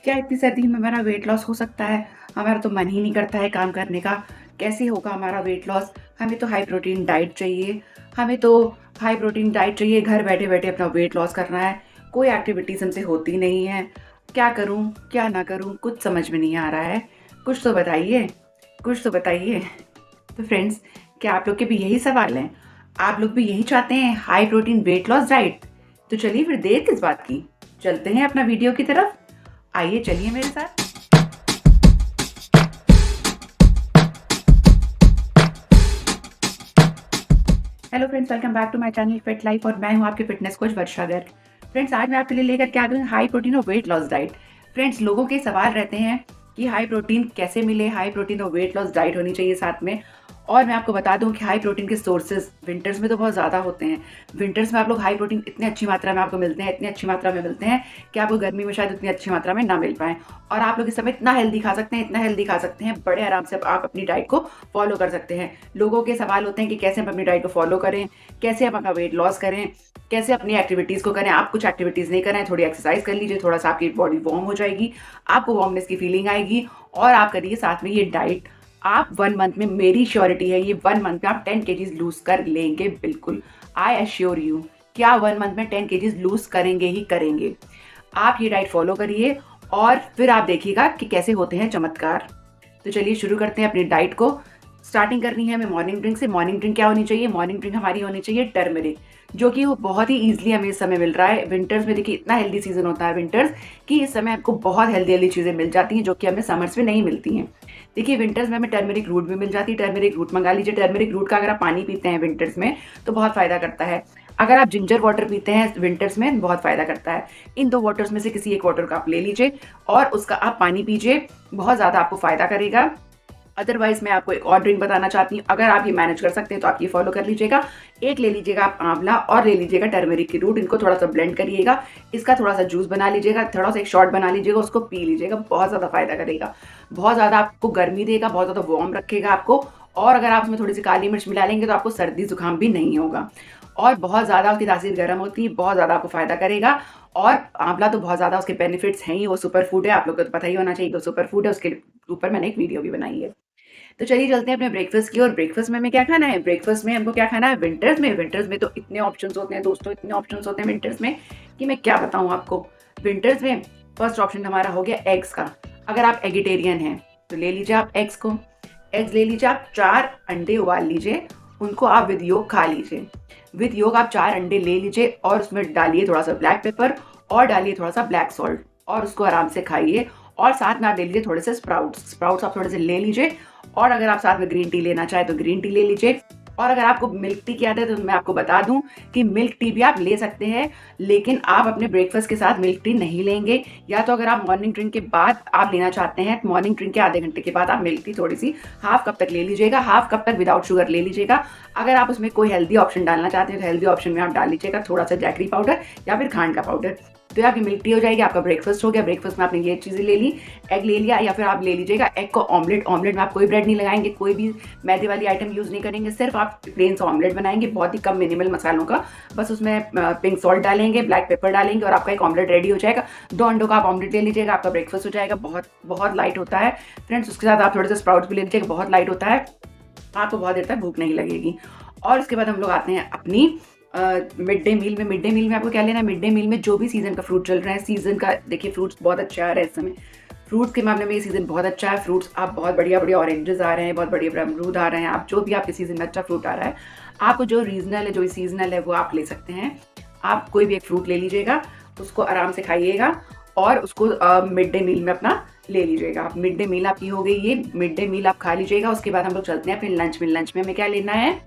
क्या इतनी सर्दी में हमारा वेट लॉस हो सकता है? हमारा तो मन ही नहीं करता है काम करने का। कैसे होगा हमारा वेट लॉस? हमें तो हाई प्रोटीन डाइट चाहिए। हमें तो हाई प्रोटीन डाइट चाहिए, घर बैठे-बैठे अपना वेट लॉस करना है। कोई एक्टिविटीज़ हमसे होती नहीं है। क्या करूँ, क्या ना करूँ? कुछ समझ में नहीं आ रहा है। कुछ तो बताइए, कुछ तो बताइए। तो फ्रेंड्स, क्या आप लोग के भी यही सवाल हैं? आप लोग भी यही चाहते हैं high protein wait loss diet? तो चलिए फिर देर किस बात की? चलते हैं अपना वीडियो की तरफ। आइए चलिए मेरे साथ। Hello friends, welcome back to my channel Fit Life और मैं हूं आपके fitness coach Varsha Garg. Friends, आज मैं आपके लिए लेकर के आ गई हूं हाई प्रोटीन और वेट लॉस डाइट। फ्रेंड्स, लोगों के सवाल रहते हैं कि हाई प्रोटीन कैसे मिले, हाई प्रोटीन और वेट लॉस डाइट होनी चाहिए साथ में। और मैं आपको बता दूं कि हाई प्रोटीन के सोर्सेज विंटर्स में तो बहुत ज़्यादा होते हैं। विंटर्स में आप लोग हाई प्रोटीन इतने अच्छी मात्रा में आपको मिलते हैं, इतनी अच्छी मात्रा में मिलते हैं कि आपको गर्मी में शायद उतनी अच्छी मात्रा में ना मिल पाए। और आप लोग इस समय इतना हेल्दी खा सकते हैं, इतना हेल्दी खा सकते हैं, बड़े आराम से आप अपनी डाइट को फॉलो कर सकते हैं। लोगों के सवाल होते हैं कि कैसे हम अपनी डाइट को फॉलो करें, कैसे आप अपना वेट लॉस करें, कैसे अपनी एक्टिविटीज़ को करें। आप कुछ एक्टिविटीज़ नहीं करें, थोड़ी एक्सरसाइज कर लीजिए, थोड़ा सा आपकी बॉडी वार्म हो जाएगी, आपको वार्मनेस की फीलिंग आएगी और आप करिए साथ में ये डाइट। आप 1 मंथ में, मेरी श्योरिटी है, ये 1 मंथ में आप 10 केजीज़ लूज़ कर लेंगे बिल्कुल। आई एश्योर यू कि आप 1 मंथ में 10 केजीज़ लूज़ करेंगे ही करेंगे। आप ये डाइट फॉलो करिए और फिर आप देखिएगा कि कैसे होते हैं चमत्कार। तो चलिए शुरू करते हैं अपनी डाइट को। स्टार्टिंग करनी है हमें मॉर्निंग ड्रिंक से। मॉर्निंग ड्रिंक क्या होनी चाहिए? मॉर्निंग ड्रिंक हमारी होनी चाहिए टर्मरिक, जो कि वो बहुत ही ईजिली हमें इस समय मिल रहा है। विंटर्स में देखिए इतना हेल्दी सीजन होता है विंटर्स कि इस समय आपको बहुत हेल्दी हेल्दी चीज़ें मिल जाती हैं जो कि हमें समर्स में नहीं मिलती हैं। देखिए विंटर्स में हमें टर्मरिक रूट भी मिल जाती है, टर्मरिक रूट मंगा लीजिए। टर्मरिक रूट का अगर आप पानी पीते हैं विंटर्स में तो बहुत फ़ायदा करता है। अगर आप जिंजर वाटर पीते हैं विंटर्स में बहुत फ़ायदा करता है। इन 2 वाटर्स में से किसी एक वाटर का आप ले लीजिए और उसका आप पानी पीजिए, बहुत ज़्यादा आपको फ़ायदा करेगा। अदरवाइज मैं आपको एक और ड्रिंक बताना चाहती हूँ, अगर आप ये मैनेज कर सकते हैं तो आप ये फॉलो कर लीजिएगा। एक ले लीजिएगा आप आंवला और ले लीजिएगा टर्मरिक की रूट, इनको थोड़ा सा ब्लेंड करिएगा, इसका थोड़ा सा जूस बना लीजिएगा, थोड़ा सा एक शॉट बना लीजिएगा, उसको पी लीजिएगा। बहुत ज़्यादा फायदा करेगा, बहुत ज़्यादा आपको गर्मी देगा, बहुत ज़्यादा वार्म रखेगा आपको। और अगर आप उसमें थोड़ी सी काली मिर्च मिला लेंगे तो आपको सर्दी जुकाम भी नहीं होगा। और बहुत ज़्यादा उसकी तासीर गर्म होती है, बहुत ज़्यादा आपको फ़ायदा करेगा। और आंवला तो बहुत ज़्यादा उसके बेनिफिट्स हैं ही, वो सुपर फूड है, आप लोग को तो पता ही होना चाहिए, तो सुपर फूड है, उसके ऊपर मैंने एक वीडियो भी बनाई है। तो चलिए चलते हैं अपने ब्रेकफास्ट की ओर। ब्रेकफास्ट में हमें क्या खाना है? ब्रेकफास्ट में हमको क्या खाना है विंटर्स में? विंटर्स में तो इतने ऑप्शंस होते हैं दोस्तों, इतने ऑप्शंस होते हैं विंटर्स में कि मैं क्या बताऊँ आपको। विंटर्स में फर्स्ट ऑप्शन हमारा हो गया एग्स का। अगर आप एगिटेरियन हैं तो ले लीजिए आप एग्स को। एग्स ले लीजिए आप, 4 अंडे उबाल लीजिए, उनको आप विद योग खा लीजिए। विद योग आप 4 अंडे ले लीजिए और उसमें डालिए थोड़ा सा ब्लैक पेपर और डालिए थोड़ा सा ब्लैक सॉल्ट और उसको आराम से खाइए। और साथ में आप ले लीजिए थोड़े से स्प्राउट्स। स्प्राउट्स आप थोड़े से ले लीजिए और अगर आप साथ में ग्रीन टी लेना चाहें तो ग्रीन टी ले लीजिए। और अगर आपको मिल्क टी की आदत है तो मैं आपको बता दूं कि मिल्क टी भी आप ले सकते हैं, लेकिन आप अपने ब्रेकफास्ट के साथ मिल्क टी नहीं लेंगे। या तो अगर आप मॉर्निंग ड्रिंक के बाद आप लेना चाहते हैं, मॉर्निंग ड्रिंक के आधे घंटे के बाद आप मिल्क टी थोड़ी सी हाफ कप तक ले लीजिएगा, हाफ कप तक विदाउट शुगर ले लीजिएगा। अगर आप उसमें कोई हेल्दी ऑप्शन डालना चाहते हैं तो हेल्दी ऑप्शन में आप डाल लीजिएगा थोड़ा सा जैगरी पाउडर या फिर खांड का पाउडर। तो आपकी मिल्क टी हो जाएगी, आपका ब्रेकफास्ट हो गया। ब्रेकफास्ट में आपने ये चीज़ें ले ली, एग ले लिया, या फिर आप ले लीजिएगा एग को ऑमलेट। ऑमलेट में आप कोई ब्रेड नहीं लगाएंगे, कोई भी मैदे वाली आइटम यूज़ नहीं करेंगे, सिर्फ आप प्लेन सा ऑमलेट बनाएंगे, बहुत ही कम मिनिमल मसालों का। बस उसमें पिंक सॉल्ट डालेंगे, ब्लैक पेपर डालेंगे और आपका एक ऑमलेट रेडी हो जाएगा। 2 अंडों का आप ऑमलेट ले लीजिएगा, आपका ब्रेकफास्ट हो जाएगा। बहुत बहुत लाइट होता है फ्रेंड्स। उसके साथ आप थोड़े से स्प्राउट्स भी ले लीजिएगा, बहुत लाइट होता है, आपको बहुत देर तक भूख नहीं लगेगी। और उसके बाद हम लोग आते हैं अपनी मिड डे मील में। मिड डे मील में आपको क्या लेना है? मिड डे मील में जो भी सीजन का फ्रूट चल रहा है, सीजन का देखिए फ्रूट्स बहुत अच्छा आ रहा है इस समय। फ्रूट्स के मामले में ये सीजन बहुत अच्छा है। फ्रूट्स आप बहुत बढ़िया बढ़िया ऑरेंजेस आ रहे हैं, बहुत बढ़िया अमरूद आ रहे हैं। आप जो भी आपके सीजन में अच्छा फ्रूट आ रहा है, आपको जो रीजनल है, जो सीजनल है, वो आप ले सकते हैं। आप कोई भी एक फ्रूट ले लीजिएगा, उसको आराम से खाइएगा और उसको मिड डे मील में अपना ले लीजिएगा। आप मिड डे मील आपकी हो गई, ये मिड डे मील आप खा लीजिएगा। उसके बाद हम लोग चलते हैं फिर लंच में। लंच में हमें क्या लेना है?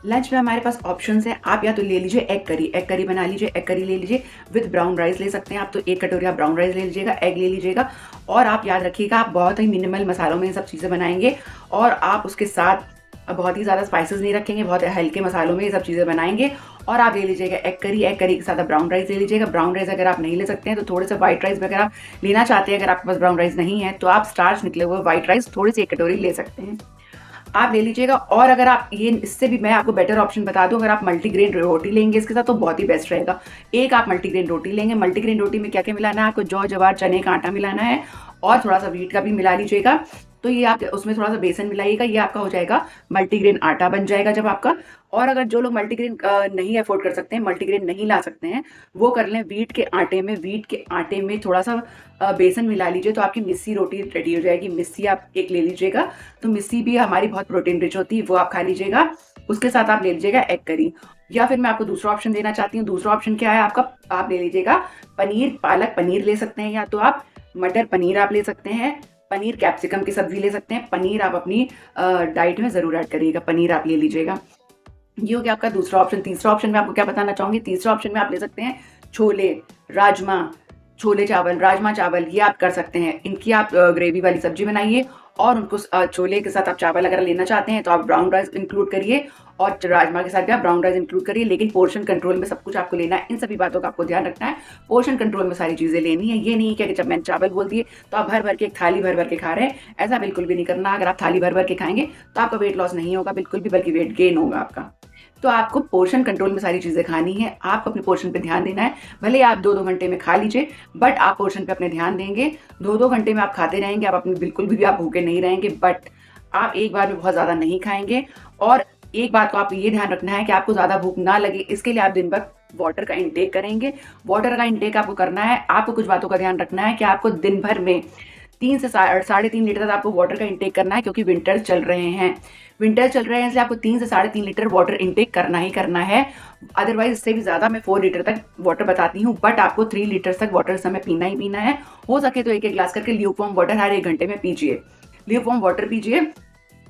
लंच में हमारे पास ऑप्शंस हैं। आप या तो ले लीजिए एग करी, एग करी बना लीजिए, एग करी ले लीजिए विद ब्राउन राइस ले सकते हैं आप। तो 1 कटोरी आप ब्राउन राइस ले लीजिएगा, एग ले लीजिएगा। और आप याद रखिएगा आप बहुत ही मिनिमल मसालों में ये सब चीज़ें बनाएंगे और आप उसके साथ बहुत ही ज़्यादा स्पाइसेस नहीं रखेंगे, बहुत हल्के मसालों में ये सब चीज़ें बनाएंगे। और आप ले लीजिएगा एग करी, एग करी के साथ आप ब्राउन राइस ले लीजिएगा। ब्राउन राइस अगर आप नहीं ले सकते हैं तो थोड़े से व्हाइट राइस अगर आप लेना चाहते हैं, अगर आपके पास ब्राउन राइस नहीं है तो आप स्टार्च निकले हुए व्हाइट राइस थोड़ी सी 1 कटोरी ले सकते हैं। आप ले लीजिएगा। और अगर आप ये इससे भी मैं आपको बेटर ऑप्शन बता दूं, अगर आप मल्टीग्रेन रोटी लेंगे इसके साथ तो बहुत ही बेस्ट रहेगा। एक आप मल्टीग्रेन रोटी लेंगे, मल्टीग्रेन रोटी में क्या क्या मिलाना है आपको, जौ जवार चने का आटा मिलाना है और थोड़ा सा व्हीट का भी मिला लीजिएगा। तो ये आप उसमें थोड़ा सा बेसन मिलाइएगा, ये आपका हो जाएगा मल्टीग्रेन आटा बन जाएगा जब आपका। और अगर जो लोग मल्टीग्रेन नहीं अफोर्ड कर सकते हैं, मल्टीग्रेन नहीं ला सकते हैं, वो कर लें व्हीट के आटे में थोड़ा सा बेसन मिला लीजिए, तो आपकी मिस्सी रोटी रेडी हो जाएगी। मिस्सी आप एक ले लीजिएगा, तो मिस्सी भी हमारी बहुत प्रोटीन रिच होती है, वो आप खा लीजिएगा। उसके साथ आप ले लीजिएगा एग करी। या फिर मैं आपको दूसरा ऑप्शन देना चाहती हूँ। दूसरा ऑप्शन क्या है आपका, आप ले लीजिएगा पनीर, पालक पनीर ले सकते हैं, या तो आप मटर पनीर आप ले सकते हैं, पनीर कैप्सिकम की सब्जी ले सकते हैं। पनीर आप अपनी डाइट में जरूर ऐड करिएगा, पनीर आप ले लीजिएगा। ये हो गया आपका दूसरा ऑप्शन। तीसरा ऑप्शन में आपको क्या बताना चाहूंगी, तीसरा ऑप्शन में आप ले सकते हैं छोले, राजमा, छोले चावल, राजमा चावल, ये आप कर सकते हैं। इनकी आप ग्रेवी वाली सब्जी बनाइए और उनको छोले के साथ आप चावल अगर लेना चाहते हैं तो आप ब्राउन राइस इंक्लूड करिए, और राजमा के साथ भी आप ब्राउन राइस इंक्लूड करिए। लेकिन पोर्शन कंट्रोल में सब कुछ आपको लेना है, इन सभी बातों का आपको ध्यान रखना है। पोर्शन कंट्रोल में सारी चीजें लेनी है। ये नहीं कि जब मैंने चावल बोल दिए तो आप भर भर के एक थाली भर भर के खा रहे हैं, ऐसा बिल्कुल भी नहीं करना। अगर आप थाली भर भर के खाएंगे तो आपका वेट लॉस नहीं होगा बिल्कुल भी, बल्कि वेट गेन होगा आपका। तो आपको पोर्शन कंट्रोल में सारी चीजें खानी है, आपको अपने पोर्शन पे ध्यान देना है। भले आप 2-2 घंटे में खा लीजिए, बट आप पोर्शन पे अपने ध्यान देंगे। 2-2 घंटे में आप खाते रहेंगे, आप अपने बिल्कुल भी आप भूखे नहीं रहेंगे, बट आप एक बार में बहुत ज्यादा नहीं खाएंगे। और एक बात को आपको ये ध्यान रखना है कि आपको ज्यादा भूख ना लगे, इसके लिए आप दिन भर वाटर का इंटेक करेंगे। वाटर का इंटेक आपको करना है। आपको कुछ बातों का ध्यान रखना है कि आपको दिन भर में 3 से 3.5 लीटर तक आपको वाटर का इंटेक करना है, क्योंकि विंटर्स चल रहे हैं। विंटर चल रहे हैं इसलिए आपको 3 से 3.5 लीटर वाटर इंटेक करना ही करना है। अदरवाइज इससे भी ज्यादा मैं 4 लीटर तक वाटर बताती हूँ, बट आपको 3 लीटर तक वाटर समय पीना ही पीना है। हो सके तो एक ग्लास करके ल्यूकवार्म वाटर हर 1 घंटे में पीजिए। ल्यूकवार्म वाटर पीजिए।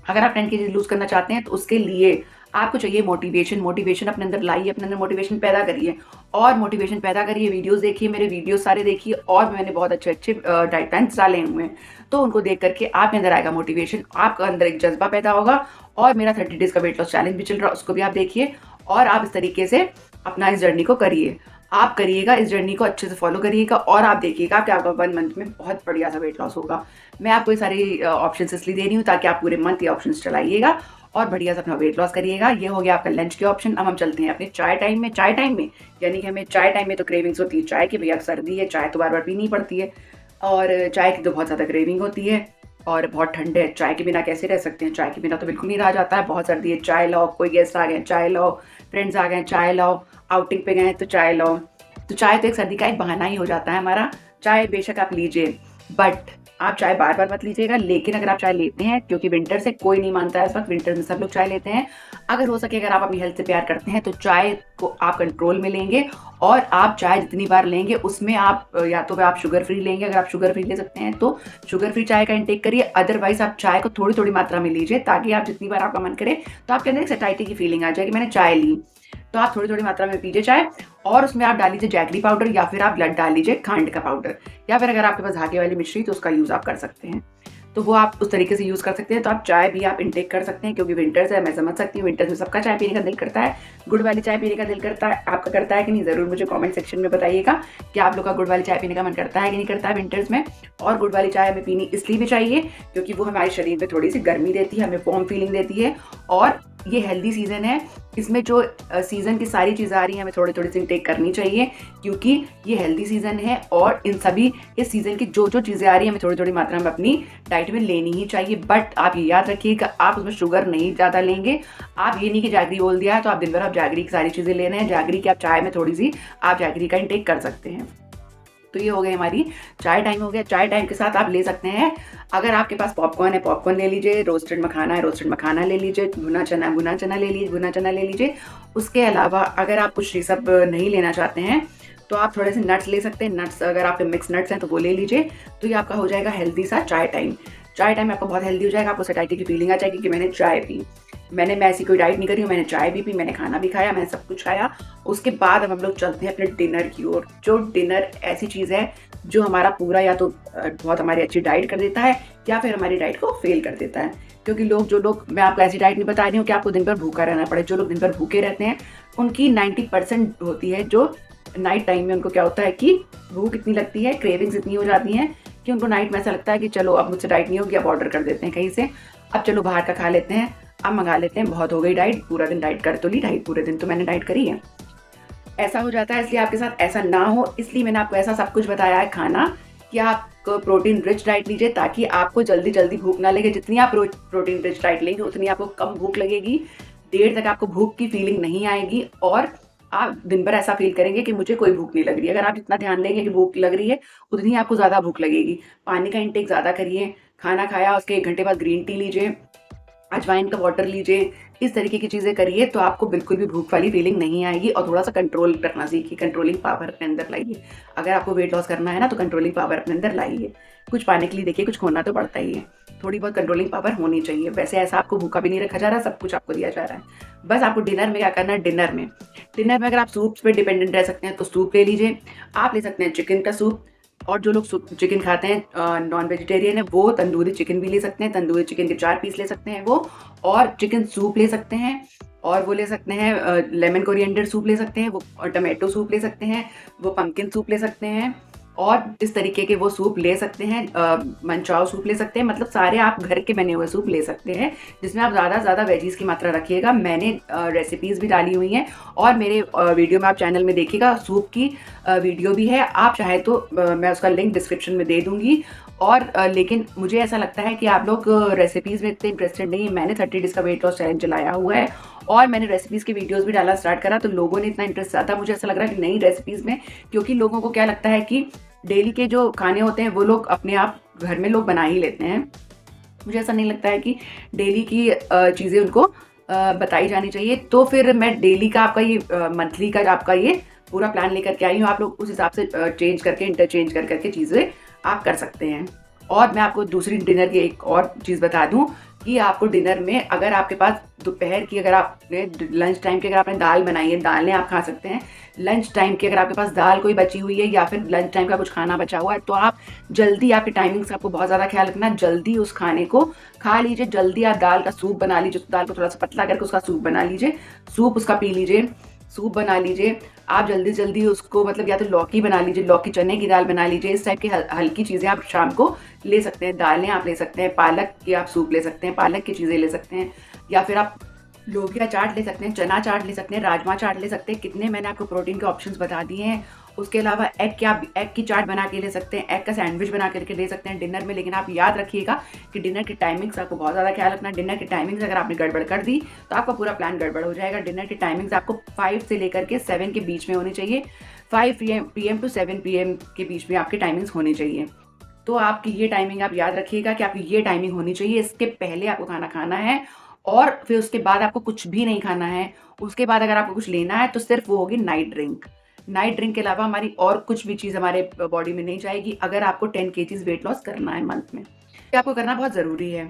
अगर आप 10 kg लूज करना चाहते हैं तो उसके लिए आपको चाहिए मोटिवेशन अपने अंदर लाइए, अपने अंदर मोटिवेशन पैदा करिए। और मोटिवेशन पैदा करिए, वीडियोस देखिए, मेरे वीडियोस सारे देखिए, और मैंने बहुत अच्छे अच्छे डाइट प्लान्स डाले हुए हैं, तो उनको देख करके आपके अंदर आएगा मोटिवेशन, आपके अंदर एक जज्बा पैदा होगा। और मेरा 30 डेज का वेट लॉस चैलेंज भी चल रहा है, उसको भी आप देखिए, और आप इस तरीके से अपना इस जर्नी को करिए। आप करिएगा, इस जर्नी को अच्छे से फॉलो करिएगा, और आप देखिएगा कि आपका 1 मंथ में बहुत बढ़िया सा वेट लॉस होगा। मैं आपको ये सारी ऑप्शन इसलिए दे रही हूँ ताकि आप पूरे मंथ ये ऑप्शन चलाइएगा और बढ़िया से अपना वेट लॉस करिएगा। ये हो गया आपका लंच के ऑप्शन। अब हम चलते हैं अपने चाय टाइम में। चाय टाइम में यानी कि हमें चाय टाइम में तो क्रेविंग्स होती है चाय की, भैया सर्दी है, चाय तो बार बार पीनी पड़ती है, और चाय की तो बहुत ज़्यादा क्रेविंग होती है। और बहुत ठंड है, चाय के बिना कैसे रह सकते हैं, चाय के बिना तो बिल्कुल नहीं रहा जाता है। बहुत सर्दी है, चाय लाओ, कोई गेस्ट आ गए चाय लाओ, फ्रेंड्स आ गए चाय लाओ, आउटिंग पे गए तो चाय लाओ। तो चाय तो एक सर्दी का एक बहाना ही हो जाता है हमारा। चाय बेशक आप लीजिए, बट आप चाय बार बार मत लीजिएगा। लेकिन अगर आप चाय लेते हैं, क्योंकि विंटर से कोई नहीं मानता है, इस वक्त विंटर में सब लोग चाय लेते हैं, अगर हो सके, अगर आप अपनी हेल्थ से प्यार करते हैं तो चाय को आप कंट्रोल में लेंगे। और आप चाय जितनी बार लेंगे उसमें आप या तो आप शुगर फ्री लेंगे, अगर आप शुगर फ्री ले सकते हैं तो शुगर फ्री चाय का इंटेक करिए। अदरवाइज आप चाय को थोड़ी थोड़ी मात्रा में लीजिए, ताकि आप जितनी बार आपका मन करे तो आपके अंदर एक सटाइटी की फीलिंग आ जाएगी, मैंने चाय ली। तो आप थोड़ी थोड़ी मात्रा में पीजिए चाय, और उसमें आप डाल लीजिए जैगरी पाउडर, या फिर आप डाल लीजिए खांड का पाउडर, या फिर अगर आपके पास धागे वाली मिश्री तो उसका यूज आप कर सकते हैं। तो वो आप उस तरीके से यूज कर सकते हैं। तो आप चाय भी आप इंटेक कर सकते हैं, क्योंकि विंटर्स है, मैं समझ सकती हूँ विंटर्स में सबका चाय पीने का दिल करता है, गुड़ वाली चाय पीने का दिल करता है। आपका करता है कि नहीं, जरूर मुझे कमेंट सेक्शन में बताइएगा कि आप लोग का गुड़ वाली चाय पीने का मन करता है कि नहीं करता है विंटर्स में। और गुड़ वाली चाय हमें पीनी इसलिए भी चाहिए क्योंकि वो हमारे शरीर में थोड़ी सी गर्मी देती है, हमें वार्म फीलिंग देती है। और ये हेल्दी सीजन है, इसमें जो सीजन की सारी चीज़ें आ रही हैं हमें थोड़ी थोड़ी सी इंटेक करनी चाहिए, क्योंकि ये हेल्दी सीजन है। और इन सभी इस सीजन की जो जो चीज़ें आ रही हैं हमें थोड़ी थोड़ी मात्रा में अपनी डाइट में लेनी ही चाहिए। बट आप ये याद रखिएगा, आप उसमें शुगर नहीं ज़्यादा लेंगे। आप ये नहीं कि जैगरी बोल दिया है तो आप दिन भर आप जैगरी की सारी चीज़ें ले रहे हैं। जैगरी की आप चाय में थोड़ी सी आप जैगरी का इंटेक कर सकते हैं। तो ये हो गई हमारी चाय टाइम हो गया। चाय टाइम के साथ आप ले सकते हैं, अगर आपके पास पॉपकॉर्न है पॉपकॉर्न ले लीजिए, रोस्टेड मखाना है रोस्टेड मखाना ले लीजिए, भुना चना ले लीजिए, भुना चना ले लीजिए। उसके अलावा अगर आप कुछ ये सब नहीं लेना चाहते हैं तो आप थोड़े से नट्स ले सकते हैं। नट्स अगर आप मिक्स नट्स हैं तो वो ले लीजिए। तो ये आपका हो जाएगा हेल्दी सा चाय टाइम। चाय टाइम आपका बहुत हेल्दी हो जाएगा, आपको सटाइटी की फीलिंग आ जाएगी कि मैंने चाय पी। मैं ऐसी कोई डाइट नहीं करी हूँ, मैंने चाय भी पी, मैंने खाना भी खाया, मैंने सब कुछ खाया। उसके बाद अब हम लोग चलते हैं अपने डिनर की ओर। जो डिनर ऐसी चीज़ है जो हमारा पूरा या तो बहुत हमारी अच्छी डाइट कर देता है या फिर हमारी डाइट को फेल कर देता है। क्योंकि जो लोग मैं आपको ऐसी डाइट नहीं बता रही हूँ कि आपको दिन भर भूखा रहना पड़े। जो लोग दिन भर भूखे रहते हैं उनकी 90% होती है जो नाइट टाइम में उनको क्या होता है कि भूख इतनी लगती है, क्रेविंग्स इतनी हो जाती हैं कि उनको नाइट में ऐसा लगता है कि चलो अब मुझसे डाइट नहीं होगी, अब ऑर्डर कर देते हैं कहीं से। अब चलो बाहर का खा लेते हैं, अब मंगा लेते हैं, बहुत हो गई डाइट, पूरा दिन डाइट कर तो ली, डाइट पूरे दिन तो मैंने डाइट करी है। ऐसा हो जाता है, इसलिए आपके साथ ऐसा ना हो, इसलिए मैंने आपको ऐसा सब कुछ बताया है खाना कि आप प्रोटीन रिच डाइट लीजिए, ताकि आपको जल्दी जल्दी भूख ना लगे। जितनी आप प्रोटीन रिच डाइट लेंगे उतनी आपको कम भूख लगेगी, देर तक आपको भूख की फीलिंग नहीं आएगी, और आप दिन भर ऐसा फील करेंगे कि मुझे कोई भूख नहीं लग रही। अगर आप जितना ध्यान देंगे कि भूख लग रही है, उतनी आपको ज़्यादा भूख लगेगी। पानी का इंटेक ज़्यादा करिए, खाना खाया उसके 1 घंटे बाद ग्रीन टी लीजिए, अजवाइन का वाटर लीजिए, इस तरीके की चीज़ें करिए तो आपको बिल्कुल भी भूख वाली फीलिंग नहीं आएगी। और थोड़ा सा कंट्रोल करना सीखिए, कंट्रोलिंग पावर अपने अंदर लाइए। अगर आपको वेट लॉस करना है ना, तो कंट्रोलिंग पावर अपने अंदर लाइए। कुछ पाने के लिए देखिए कुछ खोना तो पड़ता ही है, थोड़ी बहुत कंट्रोलिंग पावर होनी चाहिए। वैसे ऐसा आपको भूखा भी नहीं रखा जा रहा, सब कुछ आपको दिया जा रहा है। बस आपको डिनर में क्या करना है, डिनर में अगर आप सूप्स पे डिपेंडेंट रह सकते हैं तो सूप ले लीजिए। आप ले सकते हैं चिकन का सूप, और जो लोग चिकन खाते हैं नॉन वेजिटेरियन है, वो तंदूरी चिकन भी ले सकते हैं। तंदूरी चिकन के 4 पीस ले सकते हैं वो, और चिकन सूप ले सकते हैं, और वो ले सकते हैं लेमन कोरिएंडर सूप ले सकते हैं वो, और टमाटो सूप ले सकते हैं वो, पम्पकिन सूप ले सकते हैं, और इस तरीके के वो सूप ले सकते हैं। मंचाओ सूप ले सकते हैं। मतलब सारे आप घर के बने हुए सूप ले सकते हैं, जिसमें आप ज़्यादा से ज़्यादा वेजीज़ की मात्रा रखिएगा। मैंने रेसिपीज़ भी डाली हुई हैं, और मेरे वीडियो में आप चैनल में देखिएगा, सूप की वीडियो भी है। आप चाहे तो मैं उसका लिंक डिस्क्रिप्शन में दे दूँगी। और लेकिन मुझे ऐसा लगता है कि आप लोग रेसिपीज़ में इतने इंटरेस्टेड नहीं है। मैंने 30 डेज़ का वेट लॉस चैलेंज चलाया हुआ है, और मैंने रेसिपीज़ की वीडियोज़ भी डालना स्टार्ट करा, तो लोगों ने इतना इंटरेस्ट आता, मुझे ऐसा लग रहा है कि नई रेसिपीज़ में, क्योंकि लोगों को क्या लगता है कि डेली के जो खाने होते हैं वो लोग अपने आप घर में लोग बना ही लेते हैं। मुझे ऐसा नहीं लगता है कि डेली की चीज़ें उनको बताई जानी चाहिए। तो फिर मैं डेली का आपका ये मंथली का आपका ये पूरा प्लान लेकर के आई हूँ। आप लोग उस हिसाब से चेंज करके, इंटरचेंज कर करके चीज़ें आप कर सकते हैं। और मैं आपको दूसरी डिनर की एक और चीज़ बता दूँ कि आपको डिनर में, अगर आपके पास दोपहर की, अगर आपने लंच टाइम की अगर आपने दाल बनाई है, दालें आप खा सकते हैं। लंच टाइम की अगर आपके पास दाल कोई बची हुई है, या फिर लंच टाइम का कुछ खाना बचा हुआ है, तो आप जल्दी, आपकी टाइमिंग्स आपको बहुत ज़्यादा ख्याल रखना, जल्दी उस खाने को खा लीजिए। जल्दी आप दाल का सूप बना लीजिए, दाल को थोड़ा सा पतला करके उसका सूप बना लीजिए, सूप उसका पी लीजिए, सूप बना लीजिए। आप जल्दी जल्दी उसको, मतलब या तो लौकी बना लीजिए, लौकी चने की दाल बना लीजिए। इस टाइप की हल्की चीज़ें आप शाम को ले सकते हैं। दालें आप ले सकते हैं, पालक की आप सूप ले सकते हैं, पालक की चीज़ें ले सकते हैं, या फिर आप लोबिया चाट ले सकते हैं, चना चाट ले सकते हैं, राजमा चाट ले सकते हैं। कितने मैंने आपको प्रोटीन के ऑप्शंस बता दिए हैं। उसके अलावा एग की चाट बना के ले सकते हैं, एग का सैंडविच बना करके ले सकते हैं डिनर में। लेकिन आप याद रखिएगा कि डिनर की टाइमिंग्स आपको बहुत ज़्यादा ख्याल रखना। डिनर की टाइमिंग्स अगर आपने गड़बड़ कर दी तो आपका पूरा प्लान गड़बड़ हो जाएगा। डिनर की टाइमिंग्स आपको 5 से लेकर के 7 के बीच में होनी चाहिए। 5 PM टू 7 PM के बीच में आपकी टाइमिंग्स होनी चाहिए। तो आपकी ये टाइमिंग आप याद रखिएगा कि आपकी ये टाइमिंग होनी चाहिए। इसके पहले आपको खाना खाना है, और फिर उसके बाद आपको कुछ भी नहीं खाना है। उसके बाद अगर आपको कुछ लेना है तो सिर्फ वो होगी नाइट ड्रिंक। नाइट ड्रिंक के अलावा हमारी और कुछ भी चीज़ हमारे बॉडी में नहीं जाएगी, अगर आपको 10 kgs वेट लॉस करना है मंथ में। ये आपको करना बहुत ज़रूरी है।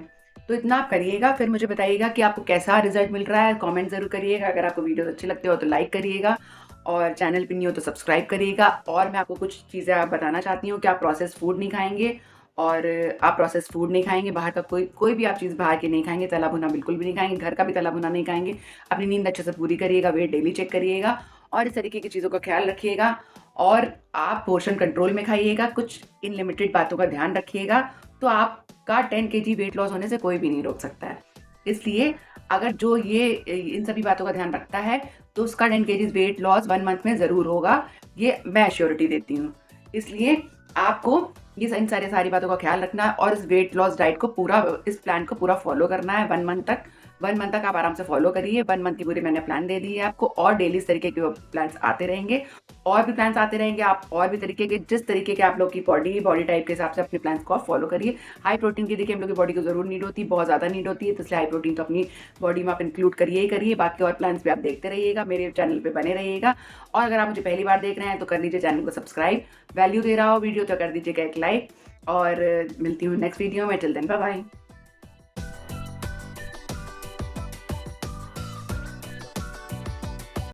तो इतना आप करिएगा, फिर मुझे बताइएगा कि आपको कैसा रिजल्ट मिल रहा है। कमेंट ज़रूर करिएगा। अगर आपको वीडियोस अच्छे लगते हो तो लाइक करिएगा, और चैनल पे नहीं हो तो सब्सक्राइब करिएगा। और मैं आपको कुछ चीज़ें आप बताना चाहती हूँ कि आप प्रोसेस फूड नहीं खाएंगे, और आप प्रोसेस फूड नहीं खाएंगे, बाहर का कोई भी आप चीज़ बाहर की नहीं खाएंगे, तला भुना बिल्कुल भी नहीं खाएंगे, घर का भी तला भुना नहीं खाएंगे। अपनी नींद अच्छे से पूरी करिएगा, वेट डेली चेक करिएगा, और इस तरीके की चीज़ों का ख्याल रखिएगा। और आप पोर्शन कंट्रोल में खाइएगा, कुछ इनलिमिटेड बातों का ध्यान रखिएगा, तो आपका 10 kg वेट लॉस होने से कोई भी नहीं रोक सकता है। इसलिए अगर जो ये इन सभी बातों का ध्यान रखता है तो उसका 10 kg वेट लॉस 1 मंथ में ज़रूर होगा, ये मैं एश्योरिटी देती हूँ। इसलिए आपको ये इन सारी बातों का ख्याल रखना है, और इस वेट लॉस डाइट को पूरा, इस प्लान को पूरा फॉलो करना है 1 मंथ तक। 1 मंथ तक आप आराम से फॉलो करिए। 1 मंथ की पूरी मैंने प्लान दे दी है आपको, और डेली इस तरीके के प्लान्स आते रहेंगे, और भी प्लान्स आते रहेंगे। आप और भी तरीके के, जिस तरीके के आप लोग की बॉडी टाइप के हिसाब से अपने प्लान्स को आप फॉलो करिए। हाई प्रोटीन की देखिए हम लोग की बॉडी को ज़रूर नीड होती है, बहुत ज़्यादा नीड होती है, तो इसलिए हाई प्रोटीन तो अपनी बॉडी में आप इंक्लूड करिए ही करिए। बाकी और प्लान्स भी आप देखते रहिएगा, मेरे चैनल पर बने रहिएगा। और अगर आप मुझे पहली बार देख रहे हैं तो कर लीजिए चैनल को सब्सक्राइब। वैल्यू दे रहा हो वीडियो तो कर दीजिएगा एक लाइक, और मिलती हूँ नेक्स्ट वीडियो में। Till then bye bye.